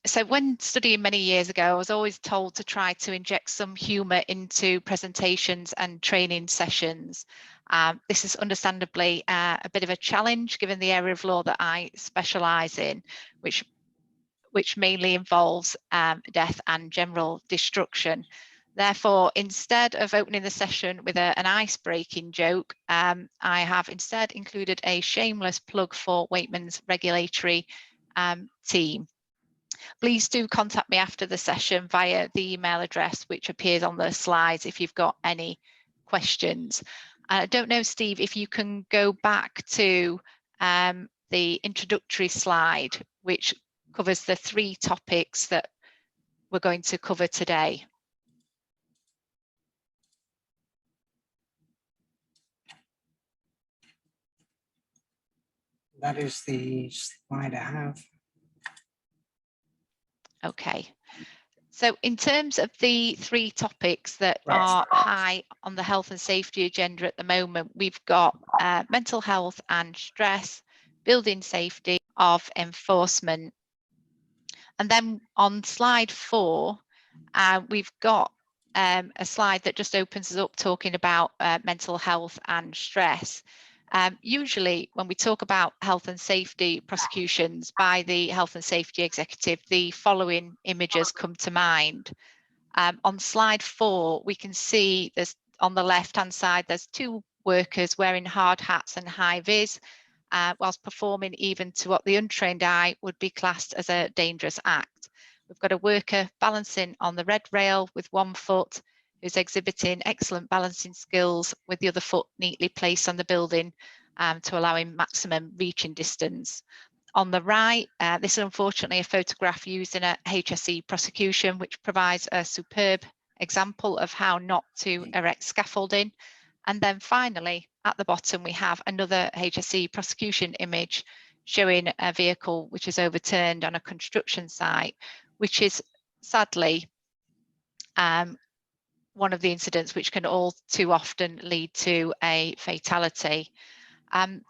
So when studying many years ago, I was always told to try to inject some humour into presentations and training sessions. This is understandably a bit of a challenge given the area of law that I specialise in, which mainly involves death and general destruction. Therefore, instead of opening the session with an ice-breaking joke, I have instead included a shameless plug for Wakeman's regulatory team. Please do contact me after the session via the email address which appears on the slides if you've got any questions. I don't know, Steve, if you can go back to the introductory slide, which covers the 3 topics that we're going to cover today. That is the slide I have. Okay. So in terms of the 3 topics that are high on the health and safety agenda at the moment, we've got mental health and stress, building safety of enforcement. And then on slide 4, we've got a slide that just opens us up talking about mental health and stress. Usually when we talk about health and safety prosecutions by the health and safety executive, the following images come to mind. On slide 4, we can see there's on the left-hand side, there's 2 workers wearing hard hats and high vis, whilst performing even to what the untrained eye would be classed as a dangerous act. We've got a worker balancing on the red rail with one foot, who's exhibiting excellent balancing skills with the other foot neatly placed on the building to allow him maximum reaching distance. On the right, this is unfortunately a photograph used in a HSE prosecution, which provides a superb example of how not to erect scaffolding. And then finally, at the bottom, we have another HSE prosecution image showing a vehicle which is overturned on a construction site, which is sadly one of the incidents which can all too often lead to a fatality.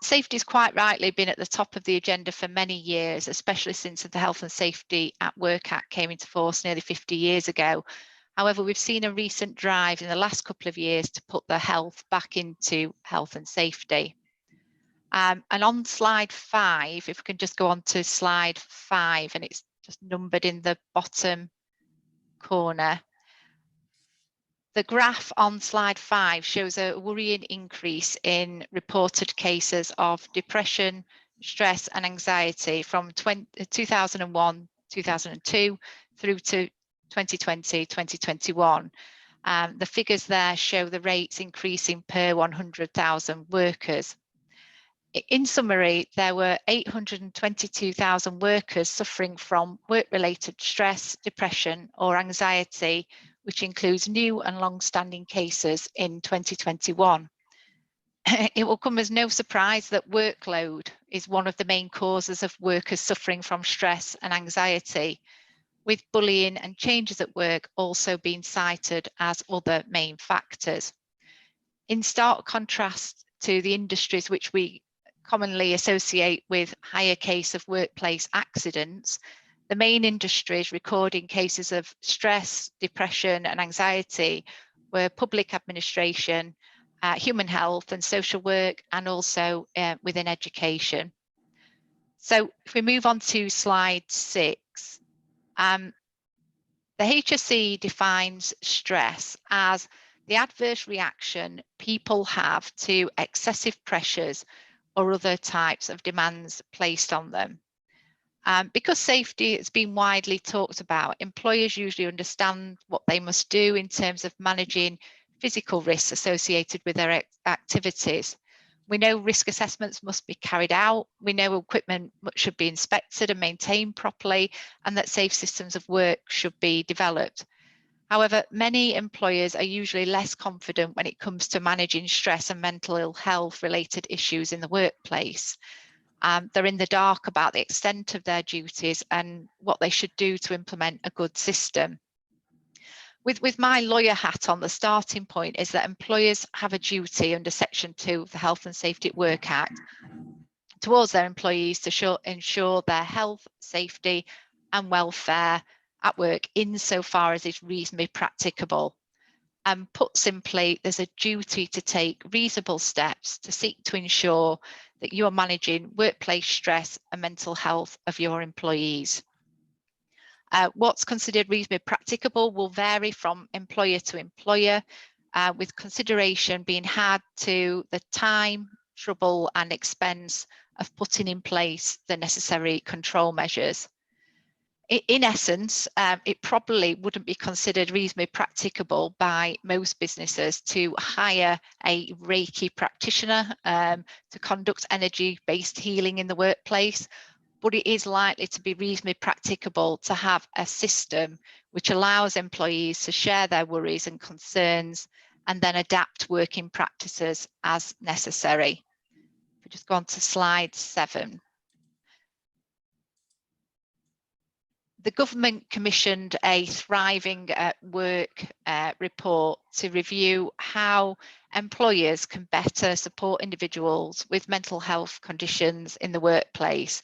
Safety has quite rightly been at the top of the agenda for many years, especially since the Health and Safety at Work Act came into force nearly 50 years ago. However, we've seen a recent drive in the last couple of years to put the health back into health and safety. And on slide 5, if we can just go on to slide 5, and it's just numbered in the bottom corner. The graph on slide 5 shows a worrying increase in reported cases of depression, stress and anxiety from 2001, 2002 through to 2020, 2021. The figures there show the rates increasing per 100,000 workers. In summary, there were 822,000 workers suffering from work-related stress, depression or anxiety, which includes new and long-standing cases in 2021. It will come as no surprise that workload is one of the main causes of workers suffering from stress and anxiety, with bullying and changes at work also being cited as other main factors. In stark contrast to the industries which we commonly associate with higher case of workplace accidents, the main industries recording cases of stress, depression and anxiety were public administration, human health and social work, and also within education. So if we move on to slide 6, the HSE defines stress as the adverse reaction people have to excessive pressures or other types of demands placed on them. Because safety has been widely talked about, employers usually understand what they must do in terms of managing physical risks associated with their activities. We know risk assessments must be carried out. We know equipment should be inspected and maintained properly, and that safe systems of work should be developed. However, many employers are usually less confident when it comes to managing stress and mental ill health related issues in the workplace. They're in the dark about the extent of their duties and what they should do to implement a good system. With my lawyer hat on, the starting point is that employers have a duty under Section 2 of the Health and Safety at Work Act towards their employees to ensure their health, safety and welfare at work insofar as is reasonably practicable. And put simply, there's a duty to take reasonable steps to seek to ensure that you are managing workplace stress and mental health of your employees. What's considered reasonably practicable will vary from employer to employer, with consideration being had to the time, trouble and expense of putting in place the necessary control measures. In essence, it probably wouldn't be considered reasonably practicable by most businesses to hire a Reiki practitioner to conduct energy-based healing in the workplace, but it is likely to be reasonably practicable to have a system which allows employees to share their worries and concerns and then adapt working practices as necessary. If we just go on to slide 7. The government commissioned a Thriving at Work report to review how employers can better support individuals with mental health conditions in the workplace.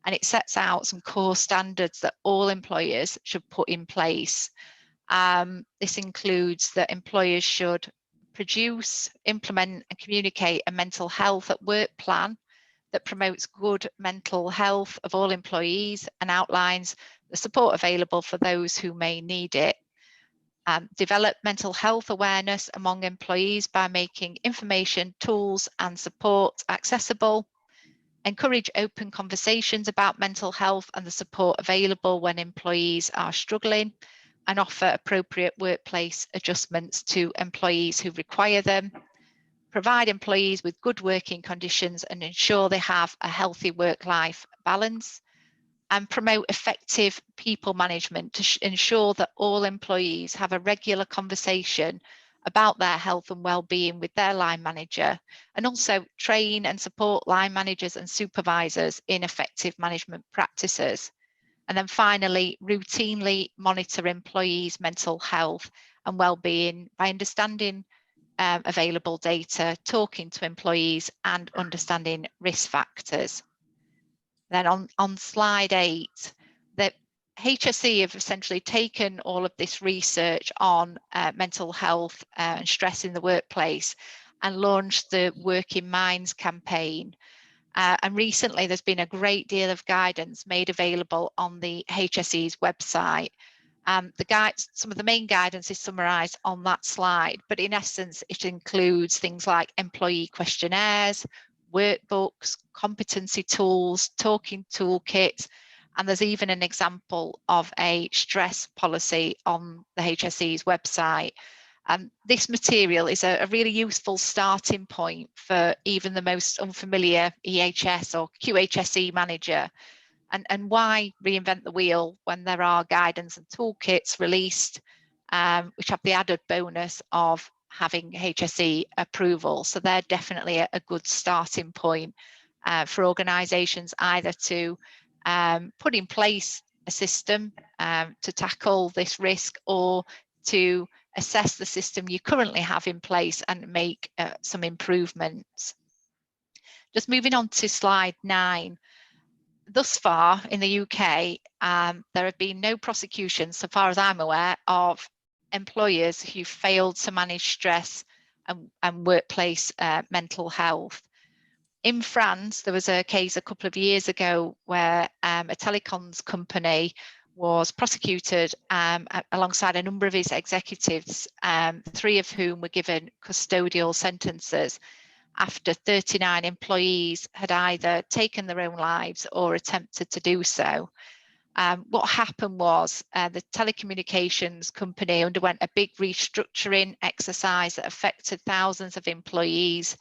And it sets out some core standards that all employers should put in place. This includes that employers should produce, implement and communicate a mental health at work plan that promotes good mental health of all employees and outlines the support available for those who may need it. Develop mental health awareness among employees by making information, tools and support accessible. Encourage open conversations about mental health and the support available when employees are struggling, and offer appropriate workplace adjustments to employees who require them. Provide employees with good working conditions and ensure they have a healthy work-life balance, and promote effective people management to ensure that all employees have a regular conversation about their health and well-being with their line manager, and also train and support line managers and supervisors in effective management practices. And then finally, routinely monitor employees' mental health and well-being by understanding available data, talking to employees and understanding risk factors. Then on slide 8, the HSE have essentially taken all of this research on mental health and stress in the workplace and launched the Working Minds campaign. And recently there's been a great deal of guidance made available on the HSE's website. Some of the main guidance is summarised on that slide, but in essence, it includes things like employee questionnaires, workbooks, competency tools, talking toolkits, and there's even an example of a stress policy on the HSE's website. This material is a really useful starting point for even the most unfamiliar EHS or QHSE manager. And why reinvent the wheel when there are guidance and toolkits released, which have the added bonus of having HSE approval. So they're definitely a good starting point for organisations either to put in place a system to tackle this risk, or to assess the system you currently have in place and make some improvements. Just moving on to slide 9. Thus far in the UK, there have been no prosecutions, so far as I'm aware, of employers who failed to manage stress and workplace mental health. In France, there was a case a couple of years ago where a telecoms company was prosecuted alongside a number of its executives, 3 of whom were given custodial sentences after 39 employees had either taken their own lives or attempted to do so. What happened was the telecommunications company underwent a big restructuring exercise that affected thousands of employees,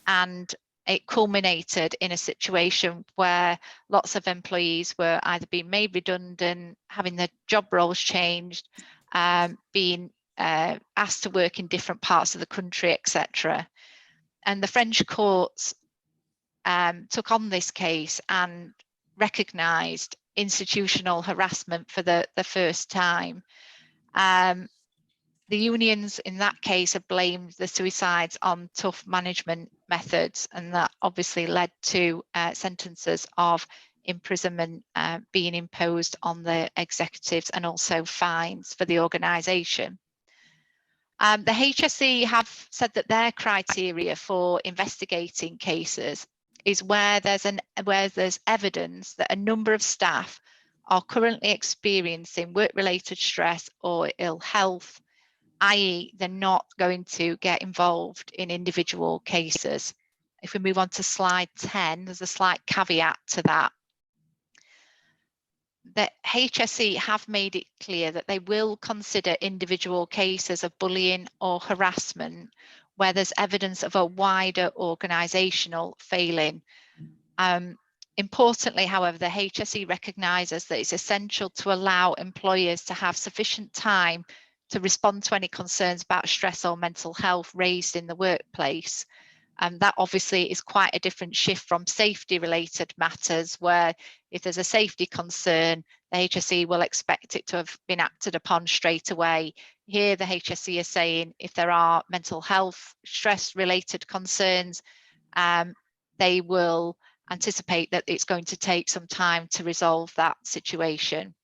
and it culminated in a situation where lots of employees were either being made redundant, having their job roles changed, being asked to work in different parts of the country, etc. And the French courts took on this case and recognised institutional harassment for the first time. The unions in that case have blamed the suicides on tough management methods, and that obviously led to sentences of imprisonment being imposed on the executives and also fines for the organisation. The HSE have said that their criteria for investigating cases is where there's evidence that a number of staff are currently experiencing work-related stress or ill health, i.e. they're not going to get involved in individual cases. If we move on to slide 10, there's a slight caveat to that. The HSE have made it clear that they will consider individual cases of bullying or harassment where there's evidence of a wider organisational failing. Importantly, however, the HSE recognises that it's essential to allow employers to have sufficient time to respond to any concerns about stress or mental health raised in the workplace. That obviously is quite a different shift from safety related matters, where if there's a safety concern, the HSE will expect it to have been acted upon straight away. Here, the HSE is saying if there are mental health, stress related concerns, they will anticipate that it's going to take some time to resolve that situation.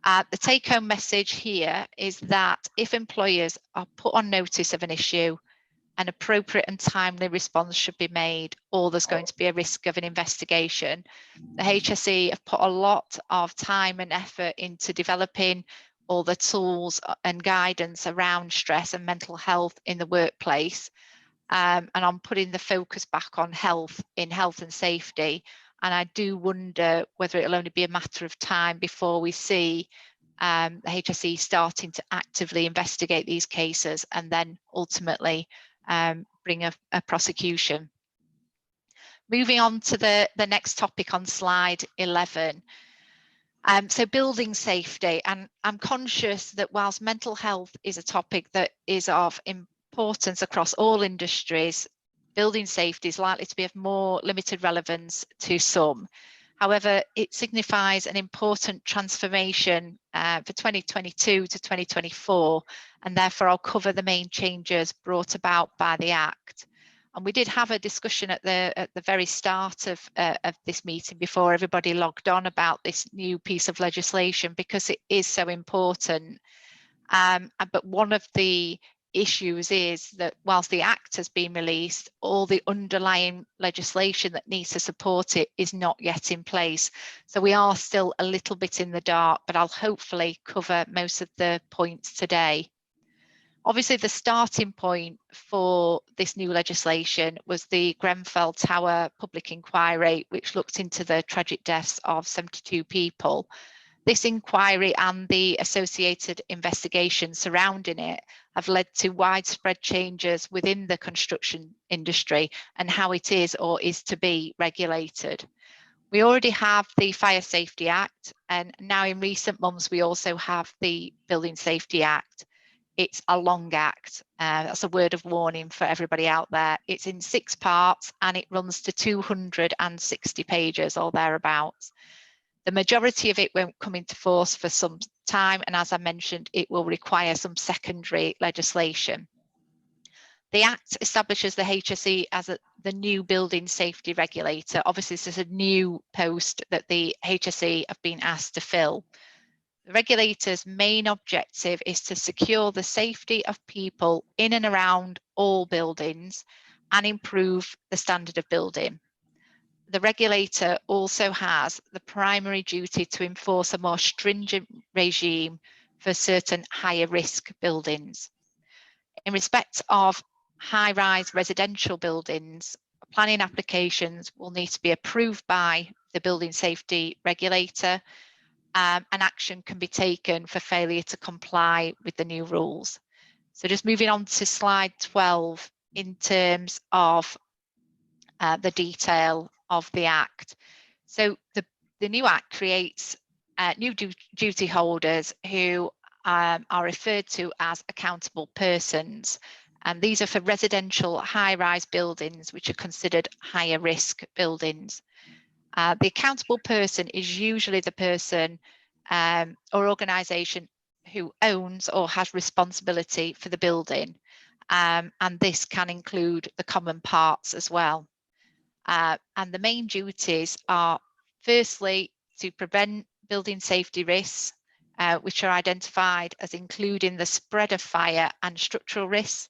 The take-home message here is that if employers are put on notice of an issue, an appropriate and timely response should be made, or there's going to be a risk of an investigation. The HSE have put a lot of time and effort into developing all the tools and guidance around stress and mental health in the workplace, and on putting the focus back on health in health and safety. And I do wonder whether it'll only be a matter of time before we see the HSE starting to actively investigate these cases and then ultimately bring a prosecution. Moving on to the next topic on slide 11. So building safety, and I'm conscious that whilst mental health is a topic that is of importance across all industries, building safety is likely to be of more limited relevance to some. However, it signifies an important transformation for 2022 to 2024, and therefore I'll cover the main changes brought about by the Act. And we did have a discussion at the very start of this meeting before everybody logged on about this new piece of legislation, because it is so important. But one of the issues is that whilst the Act has been released, all the underlying legislation that needs to support it is not yet in place. So we are still a little bit in the dark, but I'll hopefully cover most of the points today. Obviously, the starting point for this new legislation was the Grenfell Tower public inquiry, which looked into the tragic deaths of 72 people. This inquiry and the associated investigation surrounding it have led to widespread changes within the construction industry and how it is or is to be regulated. We already have the Fire Safety Act, and now in recent months we also have the Building Safety Act. It's a long act. That's a word of warning for everybody out there. It's in 6 parts and it runs to 260 pages or thereabouts. The majority of it won't come into force for some time, and as I mentioned, it will require some secondary legislation. The Act establishes the HSE as the new building safety regulator. Obviously, this is a new post that the HSE have been asked to fill. The regulator's main objective is to secure the safety of people in and around all buildings and improve the standard of building. The regulator also has the primary duty to enforce a more stringent regime for certain higher risk buildings. In respect of high-rise residential buildings, planning applications will need to be approved by the building safety regulator, and action can be taken for failure to comply with the new rules. So just moving on to slide 12 in terms of the detail of the Act. So the new Act creates new duty holders who are referred to as accountable persons. And these are for residential high-rise buildings, which are considered higher risk buildings. The accountable person is usually the person or organisation who owns or has responsibility for the building. And this can include the common parts as well. And the main duties are Firstly, to prevent building safety risks, which are identified as including the spread of fire and structural risks,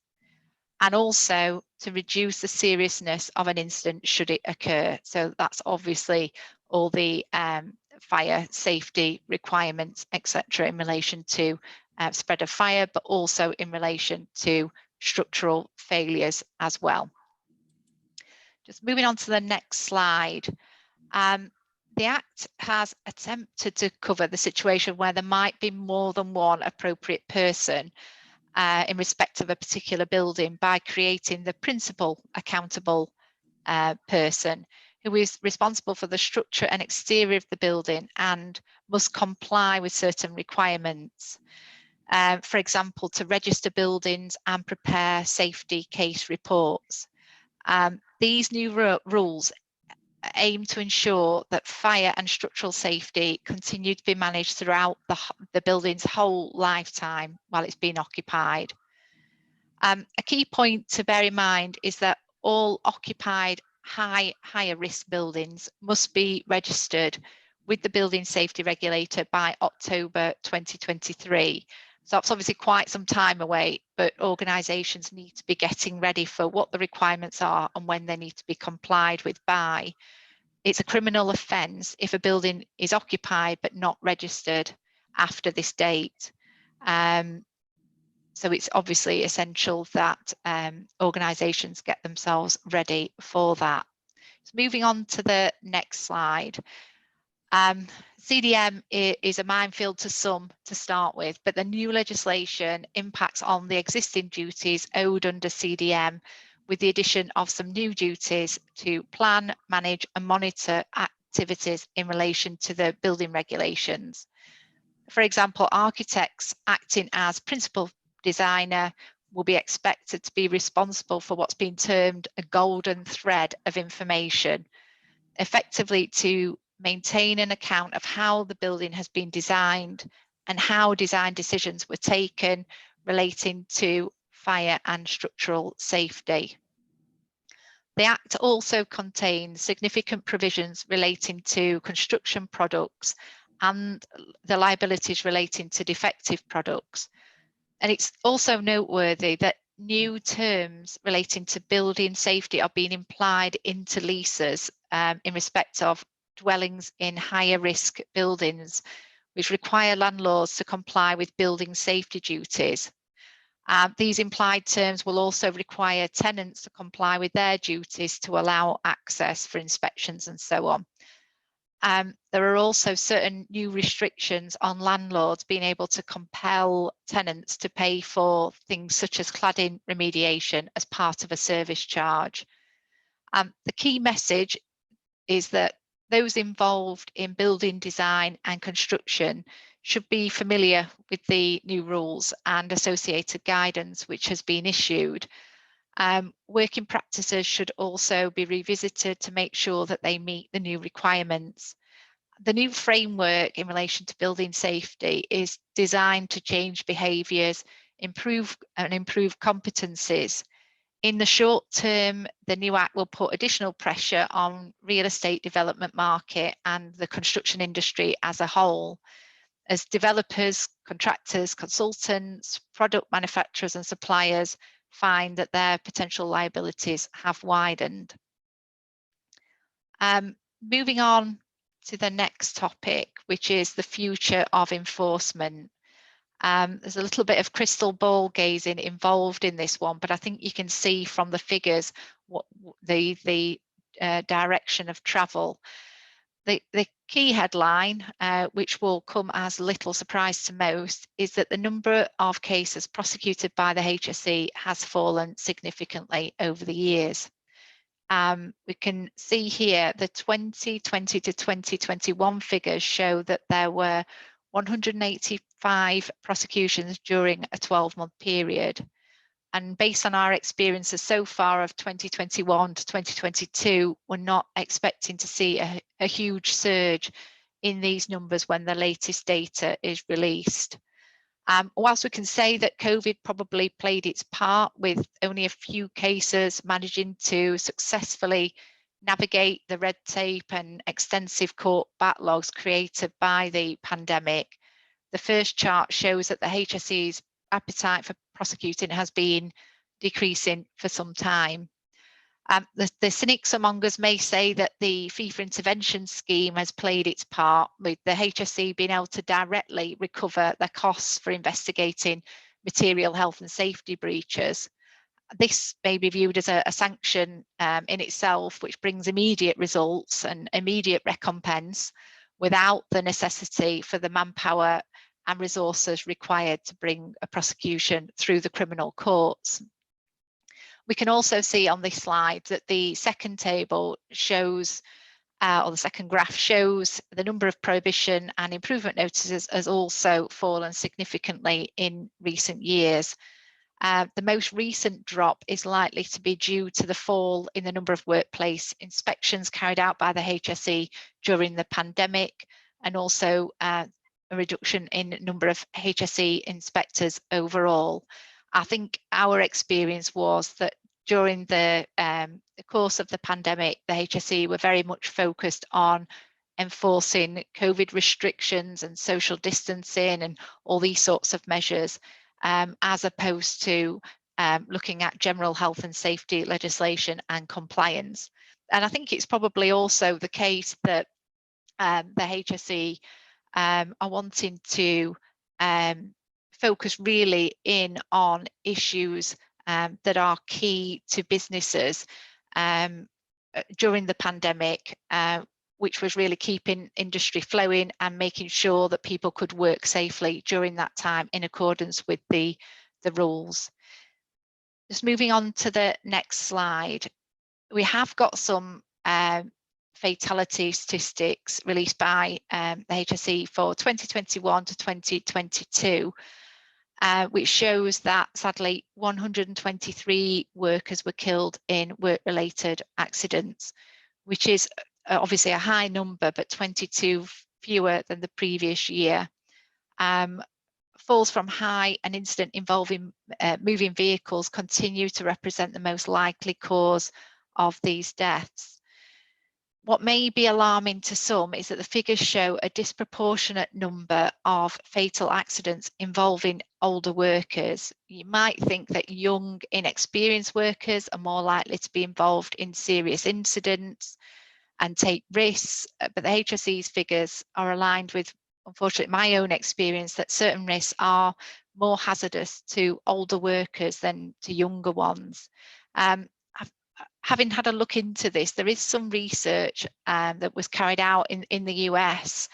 and also to reduce the seriousness of an incident should it occur. So that's obviously all the fire safety requirements, etc., in relation to spread of fire, but also in relation to structural failures as well. Just moving on to the next slide. The Act has attempted to cover the situation where there might be more than one appropriate person in respect of a particular building by creating the principal accountable person who is responsible for the structure and exterior of the building and must comply with certain requirements. For example, to register buildings and prepare safety case reports. These new rules aim to ensure that fire and structural safety continue to be managed throughout the building's whole lifetime while it's been occupied. A key point to bear in mind is that all occupied higher risk buildings must be registered with the Building Safety Regulator by October 2023. So that's obviously quite some time away, but organisations need to be getting ready for what the requirements are and when they need to be complied with by. It's a criminal offence if a building is occupied but not registered after this date. So it's obviously essential that organisations get themselves ready for that. So moving on to the next slide. CDM is a minefield to some to start with, but the new legislation impacts on the existing duties owed under CDM with the addition of some new duties to plan, manage and monitor activities in relation to the building regulations. For example, architects acting as principal designer will be expected to be responsible for what's been termed a golden thread of information, effectively to maintain an account of how the building has been designed and how design decisions were taken relating to fire and structural safety. The Act also contains significant provisions relating to construction products and the liabilities relating to defective products. And it's also noteworthy that new terms relating to building safety are being implied into leases in respect of dwellings in higher risk buildings, which require landlords to comply with building safety duties. These implied terms will also require tenants to comply with their duties to allow access for inspections and so on. There are also certain new restrictions on landlords being able to compel tenants to pay for things such as cladding remediation as part of a service charge. The key message is that those involved in building design and construction should be familiar with the new rules and associated guidance which has been issued. Working practices should also be revisited to make sure that they meet the new requirements. The new framework in relation to building safety is designed to change behaviours, improve competencies. In the short term, the new Act will put additional pressure on real estate development market and the construction industry as a whole, as developers, contractors, consultants, product manufacturers and suppliers find that their potential liabilities have widened. Moving on to the next topic, which is the future of enforcement. There's a little bit of crystal ball gazing involved in this one, but I think you can see from the figures what the direction of travel. The key headline, which will come as little surprise to most, is that the number of cases prosecuted by the HSE has fallen significantly over the years. We can see here the 2020 to 2021 figures show that there were 185 prosecutions during a 12-month period. And based on our experiences so far of 2021 to 2022, we're not expecting to see a huge surge in these numbers when the latest data is released. Whilst we can say that COVID probably played its part with only a few cases managing to successfully navigate the red tape and extensive court backlogs created by the pandemic, the first chart shows that the HSE's appetite for prosecuting has been decreasing for some time. The cynics among us may say that the FIFA intervention scheme has played its part, with the HSE being able to directly recover the costs for investigating material health and safety breaches. This may be viewed as a sanction in itself, which brings immediate results and immediate recompense without the necessity for the manpower and resources required to bring a prosecution through the criminal courts. We can also see on this slide that the second table shows, or the second graph shows, the number of prohibition and improvement notices has also fallen significantly in recent years. The most recent drop is likely to be due to the fall in the number of workplace inspections carried out by the HSE during the pandemic, and also a reduction in number of HSE inspectors overall. I think our experience was that during the course of the pandemic, the HSE were very much focused on enforcing COVID restrictions and social distancing and all these sorts of measures, as opposed to looking at general health and safety legislation and compliance. And I think it's probably also the case that the HSE are wanting to focus really in on issues that are key to businesses during the pandemic, which was really keeping industry flowing and making sure that people could work safely during that time in accordance with the rules. Just moving on to the next slide, we have got some fatality statistics released by the HSE for 2021 to 2022, which shows that sadly 123 workers were killed in work-related accidents, which is obviously a high number, but 22 fewer than the previous year. Falls from height and incident involving moving vehicles continue to represent the most likely cause of these deaths. What may be alarming to some is that the figures show a disproportionate number of fatal accidents involving older workers. You might think that young, inexperienced workers are more likely to be involved in serious incidents and take risks, but the HSE's figures are aligned with, unfortunately, my own experience that certain risks are more hazardous to older workers than to younger ones. Having had a look into this, there is some research that was carried out in the US,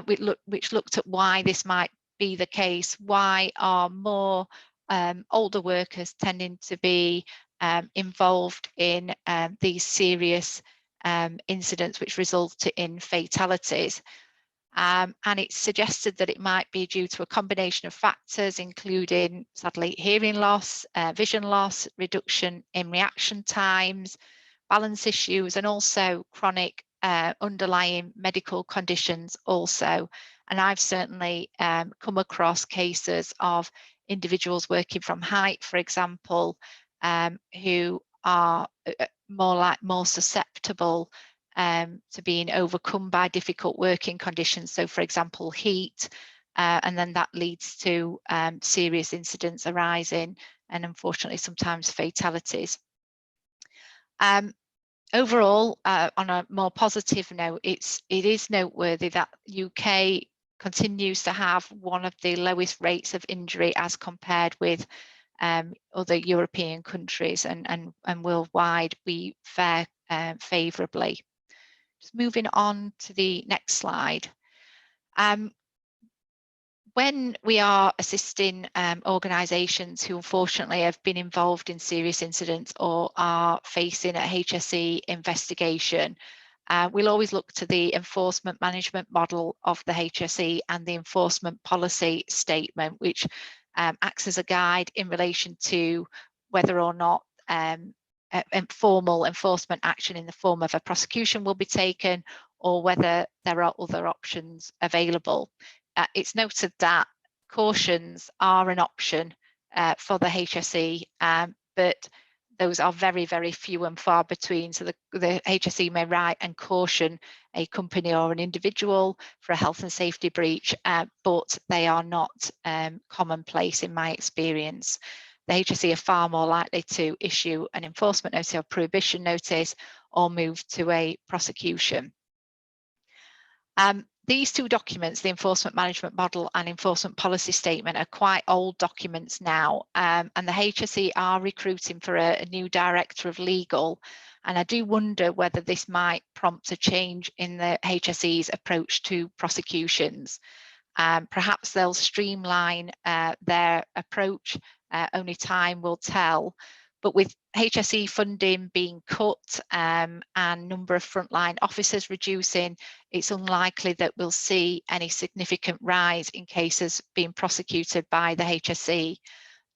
which looked at why this might be the case. Why are more older workers tending to be involved in these serious incidents which resulted in fatalities? And it suggested that it might be due to a combination of factors, including, sadly, hearing loss, vision loss, reduction in reaction times, balance issues, and also chronic underlying medical conditions also. And I've certainly come across cases of individuals working from height, for example, who are more susceptible to being overcome by difficult working conditions. So, for example, heat, and then that leads to serious incidents arising and, unfortunately, sometimes fatalities. Overall, on a more positive note, it is noteworthy that UK continues to have one of the lowest rates of injury as compared with other European countries, and worldwide we fare favourably. Just moving on to the next slide. When we are assisting organisations who unfortunately have been involved in serious incidents or are facing a HSE investigation, we'll always look to the enforcement management model of the HSE and the enforcement policy statement, which acts as a guide in relation to whether or not formal enforcement action in the form of a prosecution will be taken, or whether there are other options available. It's noted that cautions are an option for the HSE, but those are very, very few and far between. So the HSE may write and caution a company or an individual for a health and safety breach, but they are not commonplace in my experience. The HSE are far more likely to issue an enforcement notice or prohibition notice or move to a prosecution. These two documents, the Enforcement Management Model and Enforcement Policy Statement, are quite old documents now, and the HSE are recruiting for a new Director of Legal, and I do wonder whether this might prompt a change in the HSE's approach to prosecutions. Perhaps they'll streamline their approach, only time will tell. But with HSE funding being cut and number of frontline officers reducing, it's unlikely that we'll see any significant rise in cases being prosecuted by the HSE.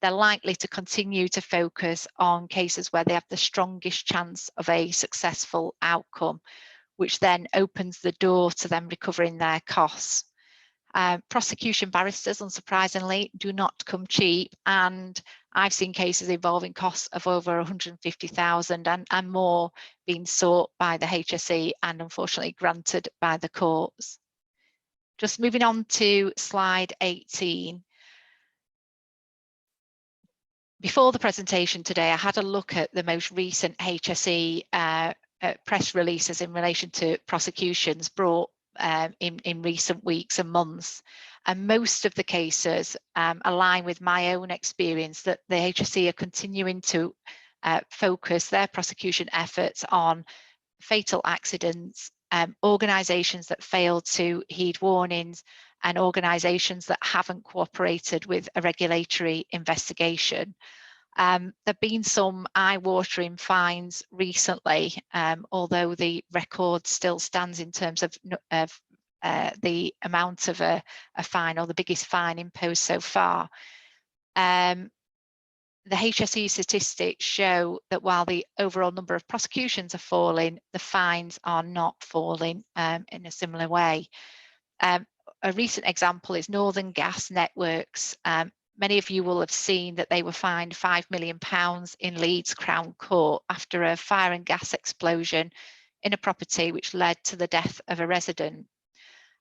They're likely to continue to focus on cases where they have the strongest chance of a successful outcome, which then opens the door to them recovering their costs. Prosecution barristers, unsurprisingly, do not come cheap, and I've seen cases involving costs of over 150,000 and more being sought by the HSE and unfortunately granted by the courts. Just moving on to slide 18. Before the presentation today, I had a look at the most recent HSE press releases in relation to prosecutions brought in recent weeks and months, and most of the cases align with my own experience that the HSE are continuing to focus their prosecution efforts on fatal accidents, organisations that failed to heed warnings, and organisations that haven't cooperated with a regulatory investigation. There have been some eye-watering fines recently, although the record still stands in terms of the amount of a fine, or the biggest fine imposed so far. The HSE statistics show that while the overall number of prosecutions are falling, the fines are not falling in a similar way. A recent example is Northern Gas Networks. Many of you will have seen that they were fined £5 million in Leeds Crown Court after a fire and gas explosion in a property which led to the death of a resident.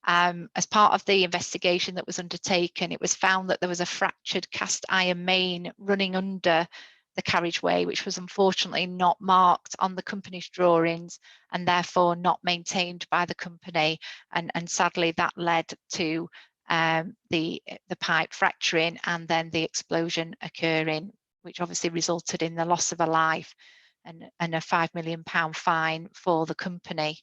As part of the investigation that was undertaken, it was found that there was a fractured cast iron main running under the carriageway, which was unfortunately not marked on the company's drawings and therefore not maintained by the company. And sadly, that led to the pipe fracturing and then the explosion occurring, which obviously resulted in the loss of a life and a £5 million fine for the company.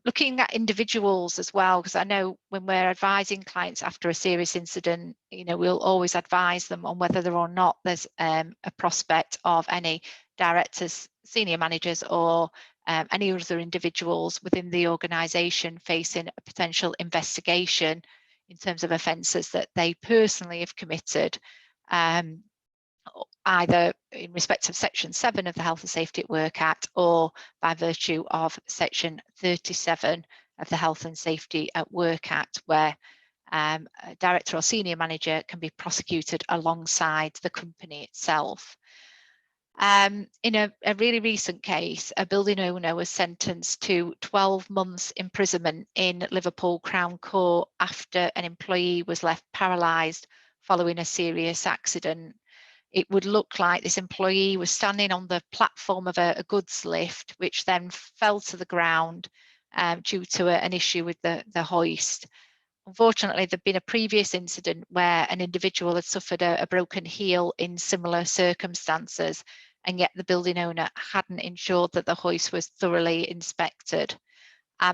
Looking at individuals as well, because I know when we're advising clients after a serious incident, we'll always advise them on whether or not there's a prospect of any directors, senior managers, or any other individuals within the organisation facing a potential investigation in terms of offences that they personally have committed, either in respect of Section 7 of the Health and Safety at Work Act or by virtue of Section 37 of the Health and Safety at Work Act, where a director or senior manager can be prosecuted alongside the company itself. In a really recent case, a building owner was sentenced to 12 months imprisonment in Liverpool Crown Court after an employee was left paralysed following a serious accident. It would look like this employee was standing on the platform of a goods lift, which then fell to the ground due to an issue with the hoist. Unfortunately, there'd been a previous incident where an individual had suffered a broken heel in similar circumstances, and yet the building owner hadn't ensured that the hoist was thoroughly inspected.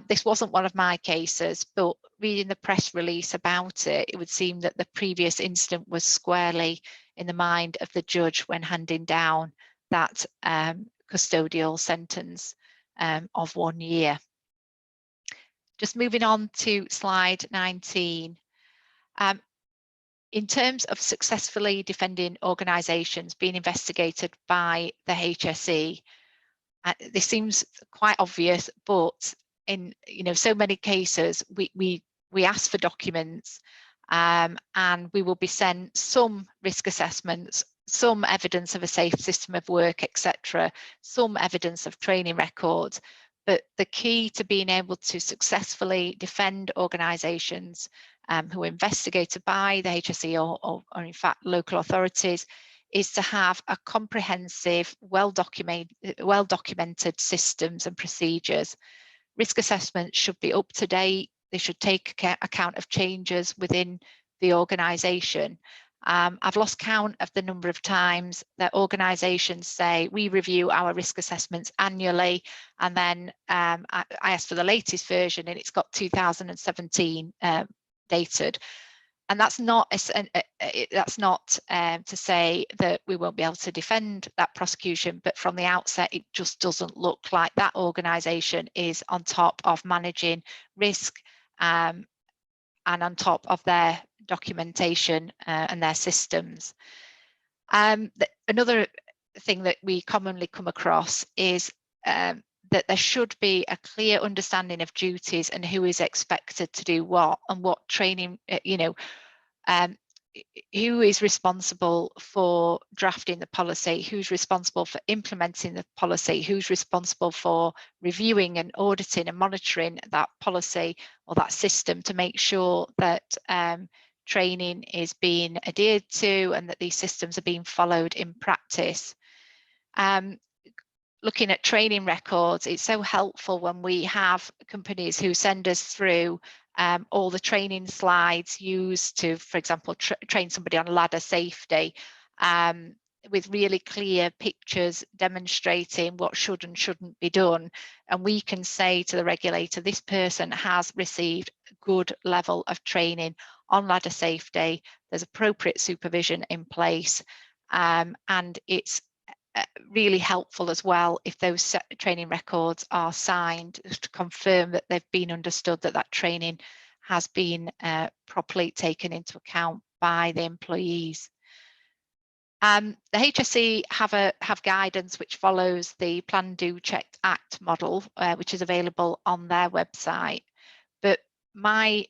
This wasn't one of my cases, but reading the press release about it, it would seem that the previous incident was squarely in the mind of the judge when handing down that custodial sentence of 1 year. Just moving on to slide 19. In terms of successfully defending organisations being investigated by the HSE, this seems quite obvious, but in so many cases we ask for documents and we will be sent some risk assessments, some evidence of a safe system of work, etc., some evidence of training records. But the key to being able to successfully defend organisations who are investigated by the HSE or in fact local authorities is to have a comprehensive, well-documented systems and procedures. Risk assessments should be up to date. They should take account of changes within the organisation. I've lost count of the number of times that organisations say we review our risk assessments annually, and then I asked for the latest version and it's got 2017 dated. And that's not to say that we won't be able to defend that prosecution, but from the outset, it just doesn't look like that organisation is on top of managing risk and on top of their documentation and their systems. Another thing that we commonly come across is that there should be a clear understanding of duties and who is expected to do what and what training, who is responsible for drafting the policy, who's responsible for implementing the policy, who's responsible for reviewing and auditing and monitoring that policy or that system to make sure that training is being adhered to and that these systems are being followed in practice. Looking at training records, it's so helpful when we have companies who send us through all the training slides used to, for example, train somebody on ladder safety, with really clear pictures demonstrating what should and shouldn't be done. And we can say to the regulator, this person has received a good level of training on ladder safety, there's appropriate supervision in place, and it's really helpful as well if those training records are signed to confirm that they've been understood, that that training has been properly taken into account by the employees. The HSE have guidance which follows the Plan, Do, Check, Act model, which is available on their website. But my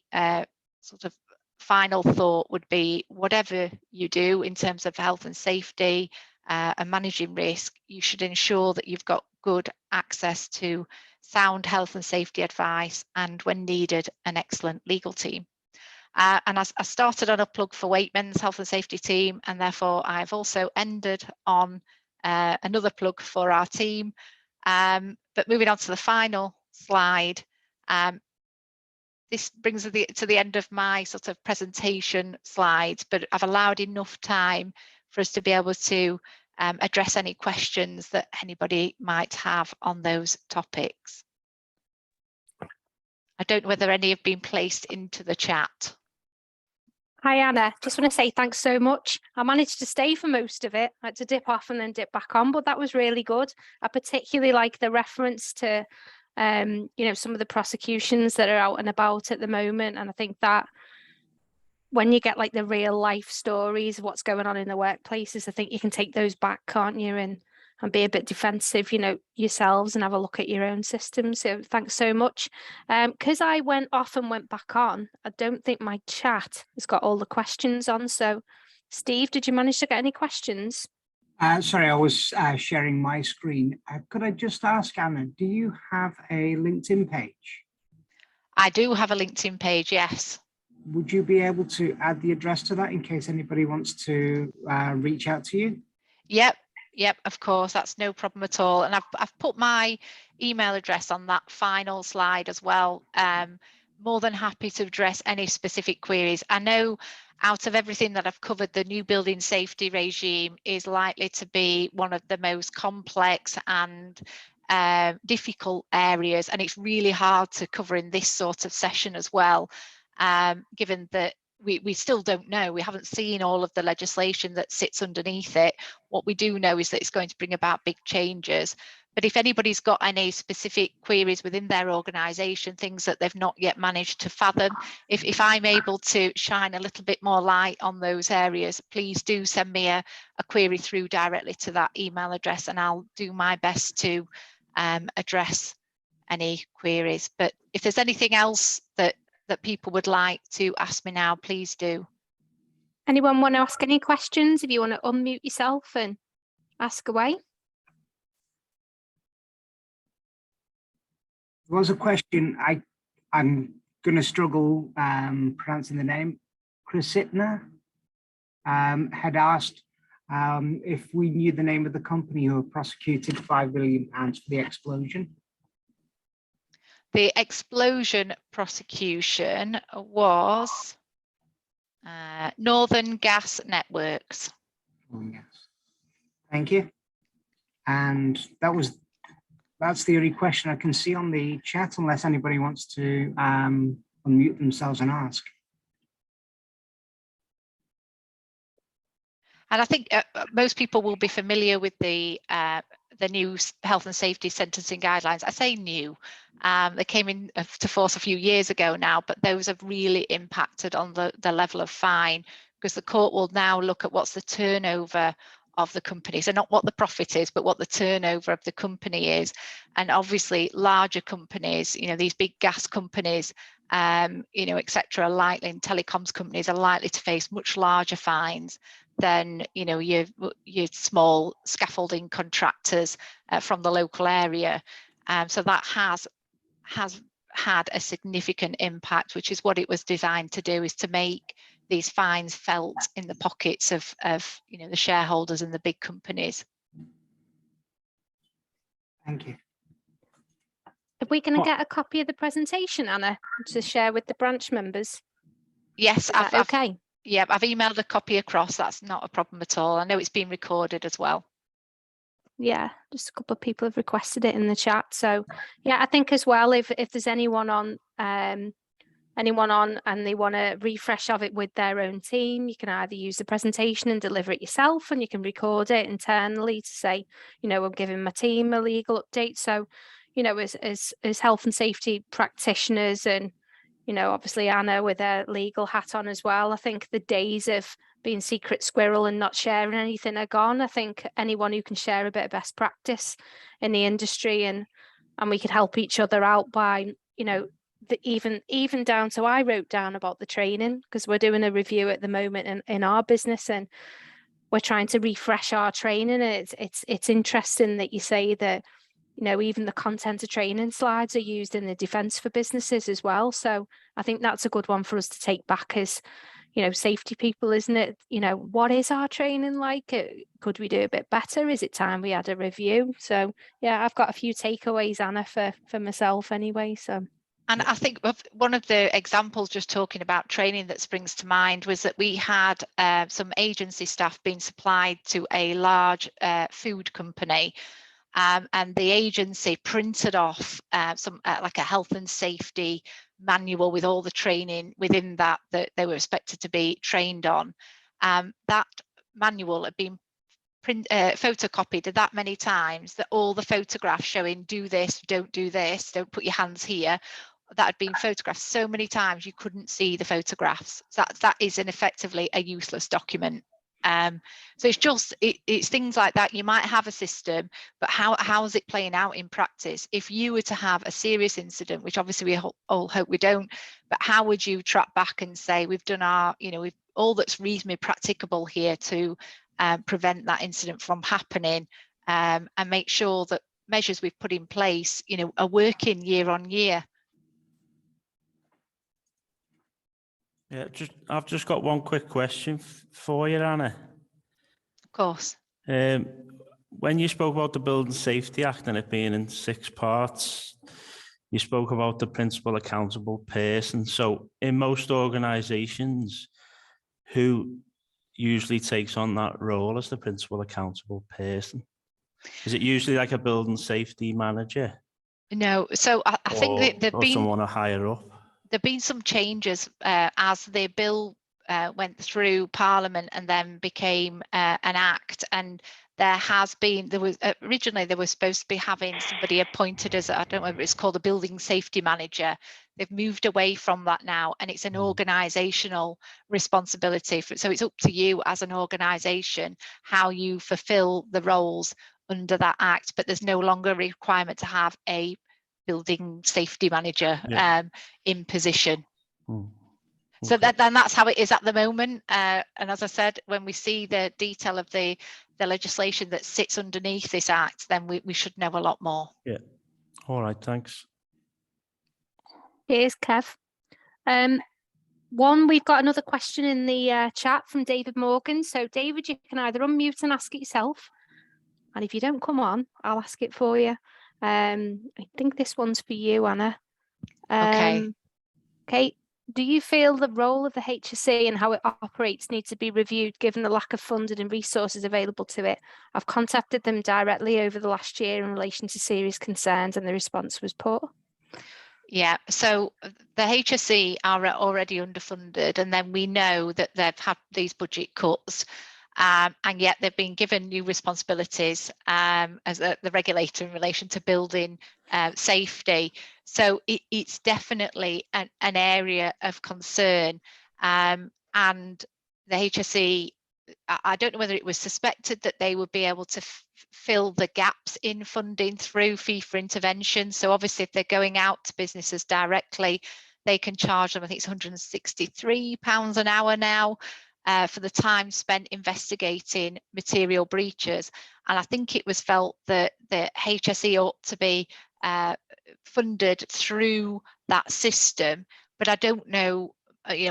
sort of final thought would be, whatever you do in terms of health and safety and managing risk, you should ensure that you've got good access to sound health and safety advice and, when needed, an excellent legal team. And I started on a plug for Wakeman's health and safety team, and therefore I've also ended on another plug for our team. But moving on to the final slide, this brings us to the end of my sort of presentation slides, but I've allowed enough time for us to be able to address any questions that anybody might have on those topics. I don't know whether any have been placed into the chat. Hi Anna, just want to say thanks so much. I managed to stay for most of it. I had to dip off and then dip back on, but that was really good. I particularly like the reference to some of the prosecutions that are out and about at the moment, and I think that when you get like the real life stories of what's going on in the workplaces, I think you can take those back, can't you, and be a bit defensive, yourselves, and have a look at your own systems. So thanks so much. Because I went off and went back on, I don't think my chat has got all the questions on. So Steve, did you manage to get any questions? Sorry, I was sharing my screen. Could I just ask, Anna, do you have a LinkedIn page? I do have a LinkedIn page, yes. Would you be able to add the address to that in case anybody wants to reach out to you? Yep, of course, that's no problem at all. And I've put my email address on that final slide as well. More than happy to address any specific queries. I know out of everything that I've covered, the new building safety regime is likely to be one of the most complex and difficult areas, and it's really hard to cover in this sort of session as well, given that we still don't know. We haven't seen all of the legislation that sits underneath it. What we do know is that it's going to bring about big changes. But if anybody's got any specific queries within their organisation, things that they've not yet managed to fathom, if I'm able to shine a little bit more light on those areas, please do send me a query through directly to that email address, and I'll do my best to address any queries. But if there's anything else that people would like to ask me now, please do. Anyone want to ask any questions? If you want to unmute yourself and ask away. There was a question. I'm going to struggle pronouncing the name. Krisitna had asked if we knew the name of the company who were prosecuted £5 million for the explosion. The explosion prosecution was Northern Gas Networks. Oh, yes. Thank you. And that's the only question I can see on the chat, unless anybody wants to unmute themselves and ask. And I think most people will be familiar with the new health and safety sentencing guidelines. I say new, they came into force a few years ago now, but those have really impacted on the level of fine, because the court will now look at what's the turnover of the company. So not what the profit is, but what the turnover of the company is. And obviously larger companies, these big gas companies, etc., likely, and telecoms companies are likely to face much larger fines than your small scaffolding contractors from the local area. So that has had a significant impact, which is what it was designed to do, is to make these fines felt in the pockets of the shareholders and the big companies. Thank you. Are we going to get a copy of the presentation, Anna, to share with the branch members? Yes, okay. Yeah, I've emailed a copy across. That's not a problem at all. I know it's been recorded as well. Yeah, just a couple of people have requested it in the chat. So yeah, I think as well, if there's anyone on and they want to refresh of it with their own team, you can either use the presentation and deliver it yourself, and you can record it internally to say, I'm giving my team a legal update. So, as health and safety practitioners, and obviously Anna with her legal hat on as well, I think the days of being secret squirrel and not sharing anything are gone. I think anyone who can share a bit of best practice in the industry, and we could help each other out by, even down to, I wrote down about the training, because we're doing a review at the moment in our business, and we're trying to refresh our training. And it's interesting that you say that, even the content of training slides are used in the defence for businesses as well. So I think that's a good one for us to take back as, safety people, isn't it? What is our training like? Could we do a bit better? Is it time we had a review? So yeah, I've got a few takeaways, Anna, for myself anyway. So. And I think one of the examples, just talking about training, that springs to mind was that we had some agency staff being supplied to a large food company. And the agency printed off like a health and safety manual with all the training within that they were expected to be trained on. That manual had been photocopied that many times that all the photographs showing do this, don't do this, don't put your hands here, that had been photographed so many times you couldn't see the photographs. That is effectively a useless document. So it's things like that. You might have a system, but how is it playing out in practice? If you were to have a serious incident, which obviously we all hope we don't, but how would you track back and say we've done our, we've all that's reasonably practicable here to prevent that incident from happening, and make sure that measures we've put in place, are working year on year. Yeah, I've just got one quick question for you, Anna. Of course. When you spoke about the Building Safety Act and it being in 6 parts, you spoke about the principal accountable person. So in most organisations, who usually takes on that role as the principal accountable person? Is it usually like a building safety manager? No, so I think that or someone higher up. There've been some changes as the bill went through Parliament and then became an act, and originally they were supposed to be having somebody appointed as, I don't know whether it's called a building safety manager. They've moved away from that now, and it's an organisational responsibility. So it's up to you as an organisation how you fulfil the roles under that act, but there's no longer a requirement to have a building safety manager in position. So Okay. then that's how it is at the moment. And as I said, when we see the detail of the legislation that sits underneath this act, then we should know a lot more. Yeah. All right. Thanks. Here's Kev. We've got another question in the chat from David Morgan. So David, you can either unmute and ask it yourself, and if you don't come on, I'll ask it for you. I think this one's for you, Anna. Okay. Okay. Do you feel the role of the HSE and how it operates needs to be reviewed given the lack of funding and resources available to it? I've contacted them directly over the last year in relation to serious concerns, and the response was poor. Yeah, so the HSE are already underfunded, and then we know that they've had these budget cuts, and yet they've been given new responsibilities as the regulator in relation to building safety. So it's definitely an area of concern, and the HSE, I don't know whether it was suspected that they would be able to fill the gaps in funding through fee for intervention. So obviously if they're going out to businesses directly, they can charge them, I think it's £163 an hour now for the time spent investigating material breaches. And I think it was felt that the HSE ought to be funded through that system, but I don't know.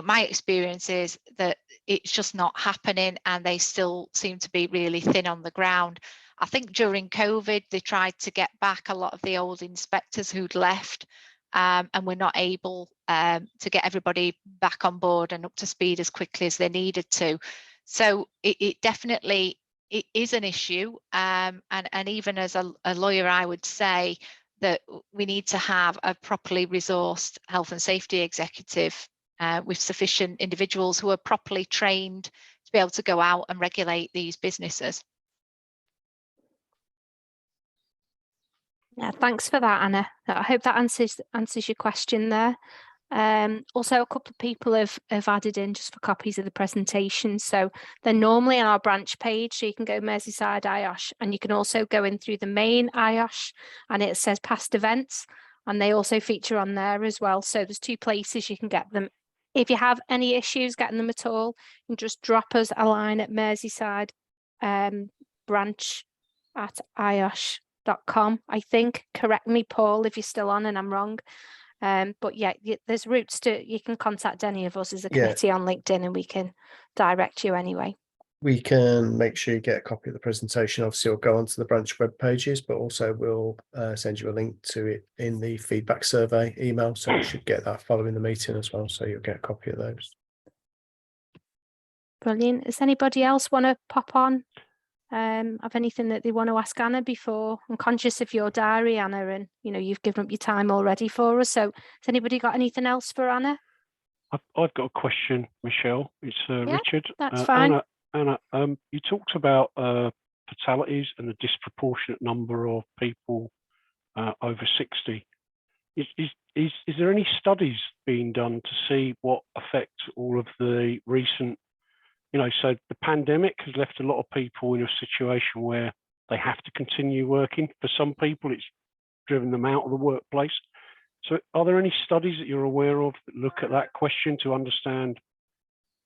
My experience is that it's just not happening, and they still seem to be really thin on the ground. I think during COVID, they tried to get back a lot of the old inspectors who'd left, and were not able to get everybody back on board and up to speed as quickly as they needed to. So it definitely it is an issue, and even as a lawyer, I would say that we need to have a properly resourced health and safety executive with sufficient individuals who are properly trained to be able to go out and regulate these businesses. Yeah, thanks for that, Anna. I hope that answers your question there. Also, a couple of people have added in just for copies of the presentation. So they're normally on our branch page, so you can go Merseyside IOSH, and you can also go in through the main IOSH, and it says past events, and they also feature on there as well. So there's two places you can get them. If you have any issues getting them at all, you can just drop us a line at Merseyside branch at IOSH.com, I think. Correct me, Paul, if you're still on and I'm wrong. But yeah, there's routes you can contact any of us as a committee on LinkedIn, and we can direct you anyway. We can make sure you get a copy of the presentation. Obviously, it'll go onto the branch web pages, but also we'll send you a link to it in the feedback survey email. So you should get that following the meeting as well. So you'll get a copy of those. Brilliant. Does anybody else want to pop on? Have anything that they want to ask Anna before? I'm conscious of your diary, Anna, and you've given up your time already for us. So has anybody got anything else for Anna? I've got a question, Michelle. It's Richard. That's fine. Anna, you talked about fatalities and the disproportionate number of people over 60. Is there any studies being done to see what effect all of the recent, so the pandemic has left a lot of people in a situation where they have to continue working. For some people, it's driven them out of the workplace. So are there any studies that you're aware of that look at that question to understand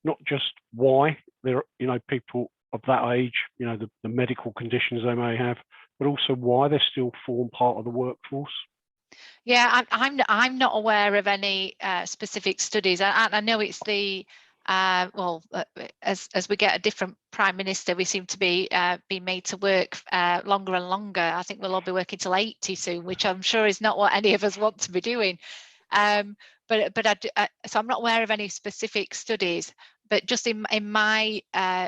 not just why there are, people of that age, the medical conditions they may have, but also why they still form part of the workforce? Yeah, I'm not aware of any specific studies. I know it's the as we get a different prime minister, we seem to be being made to work longer and longer. I think we'll all be working till 80 soon, which I'm sure is not what any of us want to be doing. So I'm not aware of any specific studies, but just in my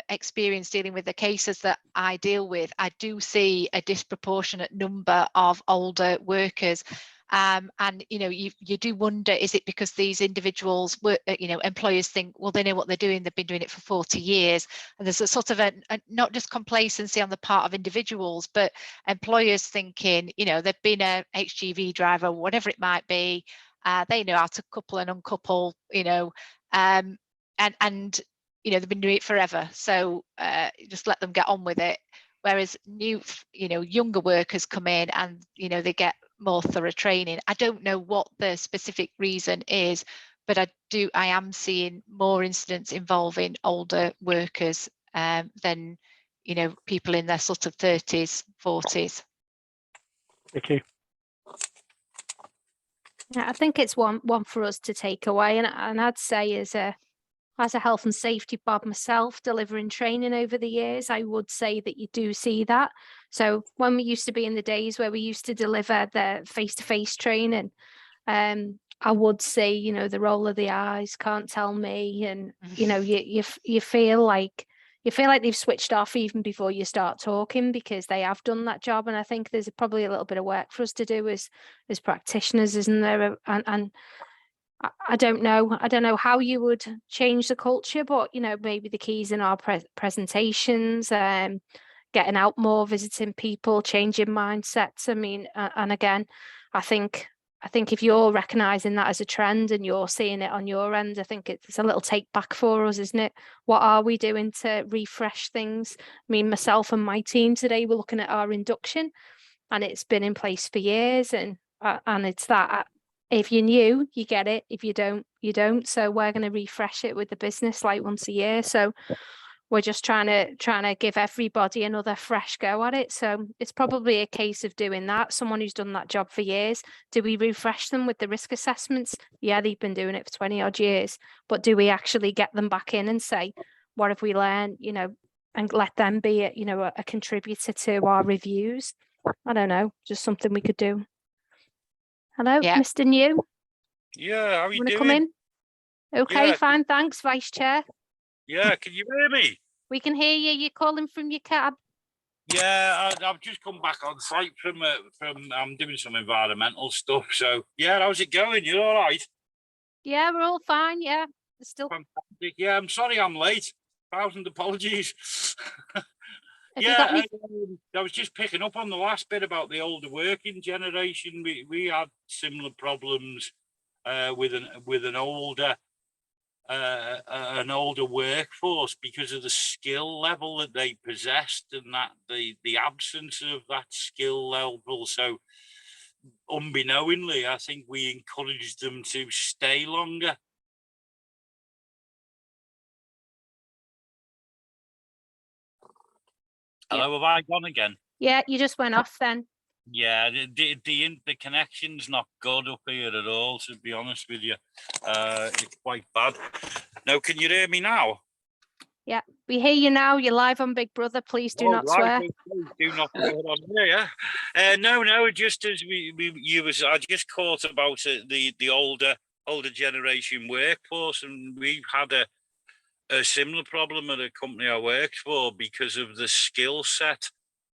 experience dealing with the cases that I deal with, I do see a disproportionate number of older workers. And you do wonder, is it because these individuals were, employers think, well, they know what they're doing, they've been doing it for 40 years, and there's a sort of a not just complacency on the part of individuals, but employers thinking, they've been a HGV driver, whatever it might be, they know how to couple and uncouple, and they've been doing it forever, so just let them get on with it. Whereas younger workers come in and they get more thorough training. I don't know what the specific reason is, but I am seeing more incidents involving older workers than, you know, people in their sort of 30s, 40s. Thank you. Yeah, I think it's one for us to take away, and I'd say as a health and safety bob myself, delivering training over the years, I would say that you do see that. So when we used to be in the days where we used to deliver the face-to-face training, I would say, you know, the roll of the eyes, can't tell me, and you know, you feel like they've switched off even before you start talking, because they have done that job. And I think there's probably a little bit of work for us to do as practitioners, isn't there? And I don't know how you would change the culture, but you know, maybe the keys in our presentations, getting out more, visiting people, changing mindsets. I mean, and again, I think if you're recognizing that as a trend and you're seeing it on your end, I think it's a little take back for us, isn't it? What are we doing to refresh things? I mean, myself and my team today, we're looking at our induction, and it's been in place for years, and it's that. If you're new, you get it. If you don't, you don't. So we're going to refresh it with the business like once a year. So we're just trying to give everybody another fresh go at it. So it's probably a case of doing that. Someone who's done that job for years, do we refresh them with the risk assessments? Yeah, they've been doing it for 20 odd years, but do we actually get them back in and say, what have we learned, you know, and let them be a contributor to our reviews? I don't know, just something we could do. Hello, Yeah. Mr. New. Yeah, how are you Want to doing? come in? Okay, Yeah. fine, thanks, Vice Chair. Yeah, can you hear me? We can hear you. You're calling from your cab. Yeah, I've just come back on site from I'm doing some environmental stuff. So yeah, how's it going? You all right? Yeah, we're all fine. Yeah, still. Fantastic. Yeah, I'm sorry I'm late. 1,000 apologies. Have you got Yeah, any? I was just picking up on the last bit about the older working generation. We had similar problems with an older workforce because of the skill level that they possessed, and that the absence of that skill level. So unbeknowingly, I think we encouraged them to stay longer. Hello, have I gone again? Yeah, you just went off then. Yeah, the connection's not good up here at all, to be honest with you. It's quite bad. Now, can you hear me now? Yeah, we hear you now. You're live on Big Brother. Please do not swear. Okay. Do not swear on here. Yeah. No. Just as I just caught about the older generation workforce, and we've had a similar problem at a company I worked for because of the skill set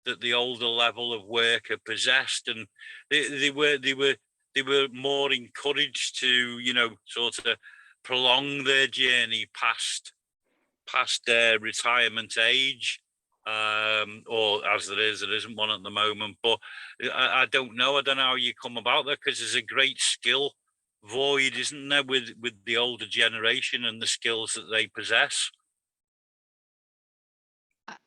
that the older level of worker possessed, and they were more encouraged to, you know, sort of prolong their journey past their retirement age, or as there isn't one at the moment. But I don't know how you come about that, because there's a great skill void, isn't there, with the older generation and the skills that they possess.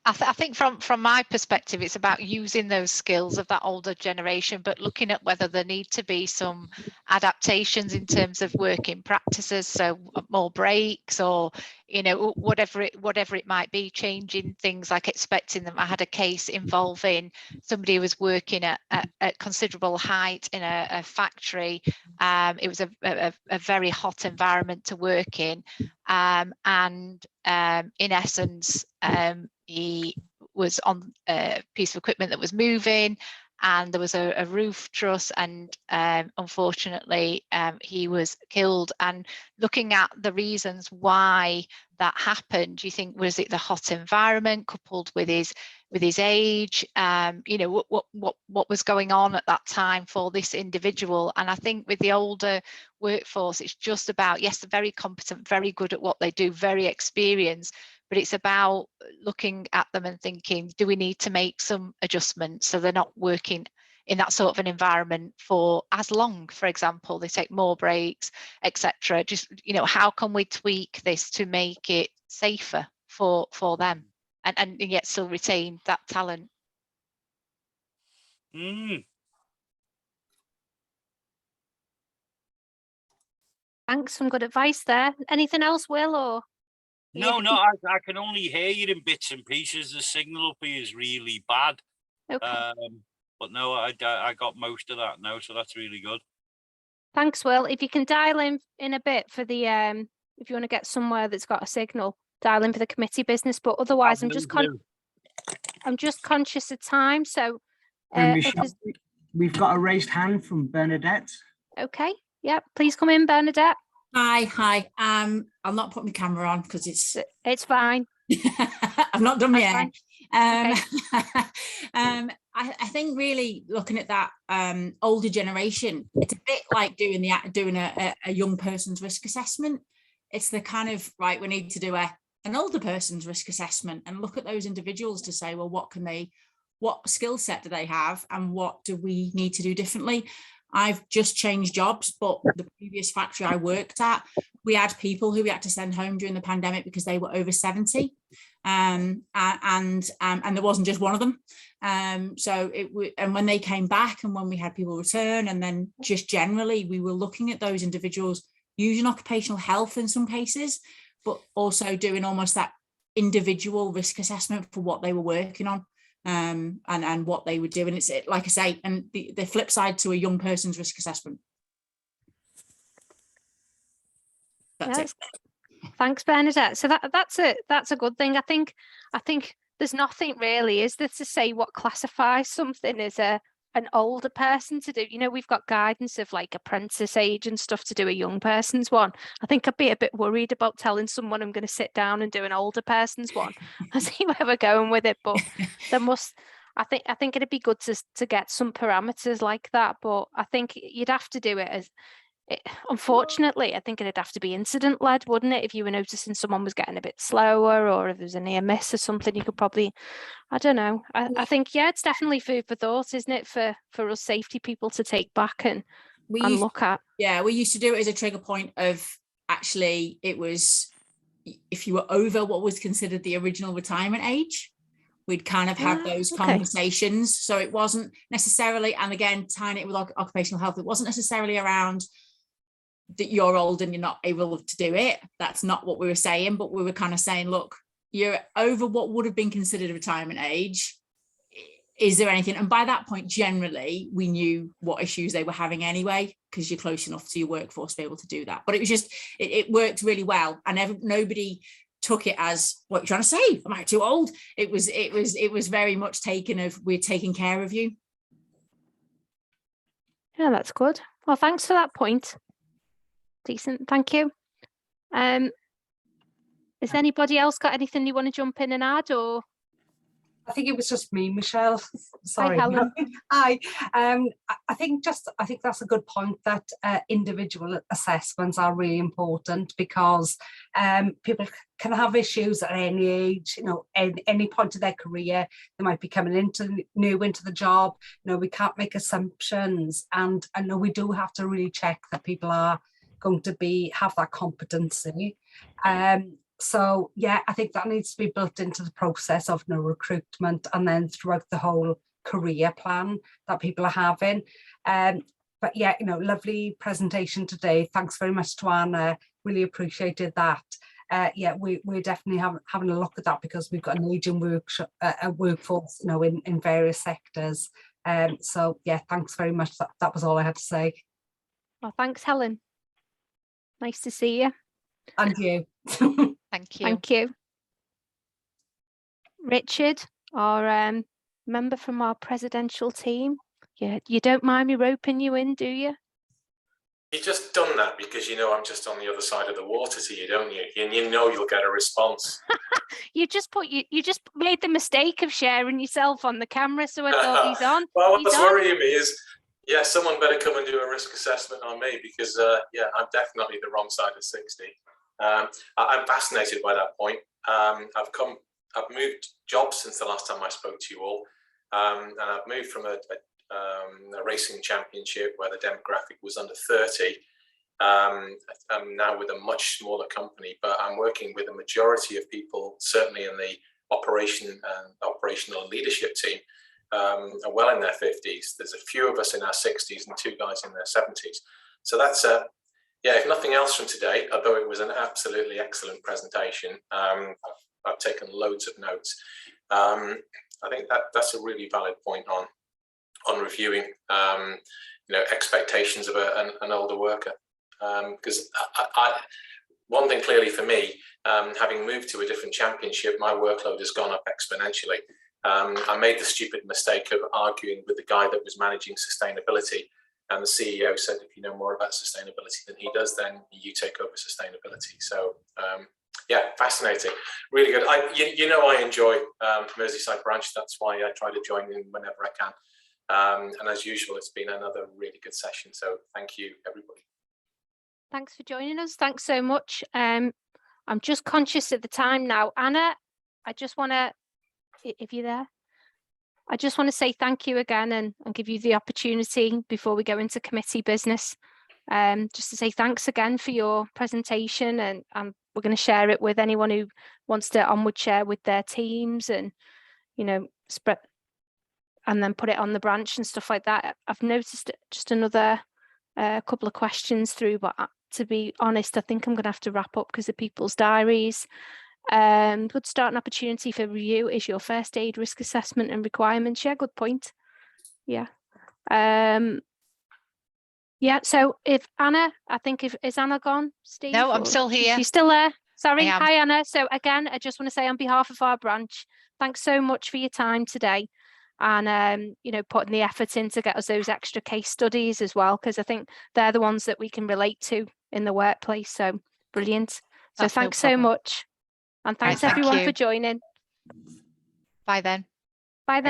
I think from my perspective, it's about using those skills of that older generation, but looking at whether there need to be some adaptations in terms of working practices, so more breaks, or you know, whatever it might be, changing things like expecting them. I had a case involving somebody who was working at considerable height in a factory. It was a very hot environment to work in, and in essence, he was on a piece of equipment that was moving, and there was a roof truss, and unfortunately he was killed. And looking at the reasons why that happened, do you think, was it the hot environment coupled with his age? You know, what was going on at that time for this individual? And I think with the older workforce, it's just about, yes, they're very competent, very good at what they do, very experienced, but it's about looking at them and thinking, do we need to make some adjustments so they're not working in that sort of an environment for as long? For example, they take more breaks, etc. Just, you know, how can we tweak this to make it safer for them, and yet still retain that talent? Thanks, some good advice there. Anything else, Will, or? No, no, I can only hear you in bits and pieces. The signal up here is really bad. Okay. But no, I got most of that now, so that's really good. Thanks, Will. If you can dial in a bit for the if you want to get somewhere that's got a signal, dial in for the committee business. But otherwise, I'm just conscious of time. So Michelle, we've got a raised hand from Bernadette. Okay, yeah, please come in, Bernadette. Hi. I'll not put my camera on because it's fine. I've not done my hair. Okay. I think really looking at that older generation, it's a bit like doing a young person's risk assessment. It's the kind of, right, we need to do an older person's risk assessment and look at those individuals to say, well, what skill set do they have and what do we need to do differently? I've just changed jobs, but the previous factory I worked at, we had people who we had to send home during the pandemic because they were over 70, and there wasn't just one of them. And when they came back, and when we had people return, and then just generally, we were looking at those individuals using occupational health in some cases, but also doing almost that individual risk assessment for what they were working on. And what they would do, and it's like I say, and the flip side to a young person's risk assessment. That's it. Thanks, Bernadette. So that's a good thing. I think there's nothing really, is there, to say what classifies something as an older person to do. You know, we've got guidance of like apprentice age and stuff to do a young person's one. I think I'd be a bit worried about telling someone I'm going to sit down and do an older person's one. I see where we're going with it, but I think it'd be good to get some parameters like that. But I think you'd have to do it unfortunately, I think it'd have to be incident led, wouldn't it? If you were noticing someone was getting a bit slower, or if there's a near miss or something, you could probably, I don't know. I think, yeah, it's definitely food for thought, isn't it, for us safety people to take back and look at. Yeah, we used to do it as a trigger point of, actually, it was if you were over what was considered the original retirement age, we'd kind of have those conversations. So it wasn't necessarily, and again, tying it with occupational health, it wasn't necessarily around that you're old and you're not able to do it. That's not what we were saying, but we were kind of saying, look, you're over what would have been considered a retirement age. Is there anything? And by that point, generally, we knew what issues they were having anyway, because you're close enough to your workforce to be able to do that. But it was just, it worked really well. And nobody took it as, what are you trying to say? Am I too old? It was very much taken of, we're taking care of you. Yeah, that's good. Well, thanks for that point. Decent, thank you. Has anybody else got anything you want to jump in and add, or? I think it was just me, Michelle. Sorry. Hi, Helen. Hi. I think that's a good point, that individual assessments are really important, because people can have issues at any age, you know, at any point of their career. They might be coming new into the job. You know, we can't make assumptions, and I know we do have to really check that people are going to have that competency. So yeah, I think that needs to be built into the process of recruitment, and then throughout the whole career plan that people are having. But yeah, lovely presentation today. Thanks very much to Anna. Really appreciated that. Yeah, we're definitely having a look at that, because we've got an aging workforce, in various sectors. So yeah, thanks very much. That was all I had to say. Well, thanks, Helen. Nice to see you. And you. Thank you. Thank you. Richard, our member from our presidential team. Yeah, you don't mind me roping you in, do you? You've just done that because I'm just on the other side of the water to you, don't you? And you'll get a response. You just made the mistake of sharing yourself on the camera, so I thought he's on. Well, what's worrying me is, yeah, someone better come and do a risk assessment on me, because yeah, I'm definitely the wrong side of 60. I'm fascinated by that point. I've moved jobs since the last time I spoke to you all, and I've moved from a racing championship where the demographic was under 30. I'm now with a much smaller company, but I'm working with a majority of people, certainly in the operational and leadership team, are well in their 50s. There's a few of us in our 60s and 2 guys in their 70s. So that's yeah, if nothing else from today, although it was an absolutely excellent presentation, I've taken loads of notes. I think that's a really valid point on reviewing, expectations of an older worker. Because one thing clearly for me, having moved to a different championship, my workload has gone up exponentially. I made the stupid mistake of arguing with the guy that was managing sustainability, and the CEO said, if you know more about sustainability than he does, then you take over sustainability. So yeah, fascinating, really good. I enjoy Merseyside branch. That's why I try to join in whenever I can. And as usual, it's been another really good session. So thank you, everybody. Thanks for joining us. Thanks so much. I'm just conscious of the time now. Anna, I just want to, if you're there, I just want to say thank you again and give you the opportunity before we go into committee business, just to say thanks again for your presentation, and we're going to share it with anyone who wants to onward share with their teams and, spread and then put it on the branch and stuff like that. I've noticed just another couple of questions through, but to be honest, I think I'm going to have to wrap up because of people's diaries. Good start and opportunity for review is your first aid risk assessment and requirements. Yeah, good point. Yeah. Yeah, so if Anna, is Anna gone, Steve? No, I'm still here. She's still there. Sorry. I am. Hi, Anna. So again, I just want to say on behalf of our branch, thanks so much for your time today. And, putting the effort in to get us those extra case studies as well, because I think they're the ones that we can relate to in the workplace. So brilliant. So That's no thanks so problem. much. And thanks Thank everyone you. for joining. Bye then.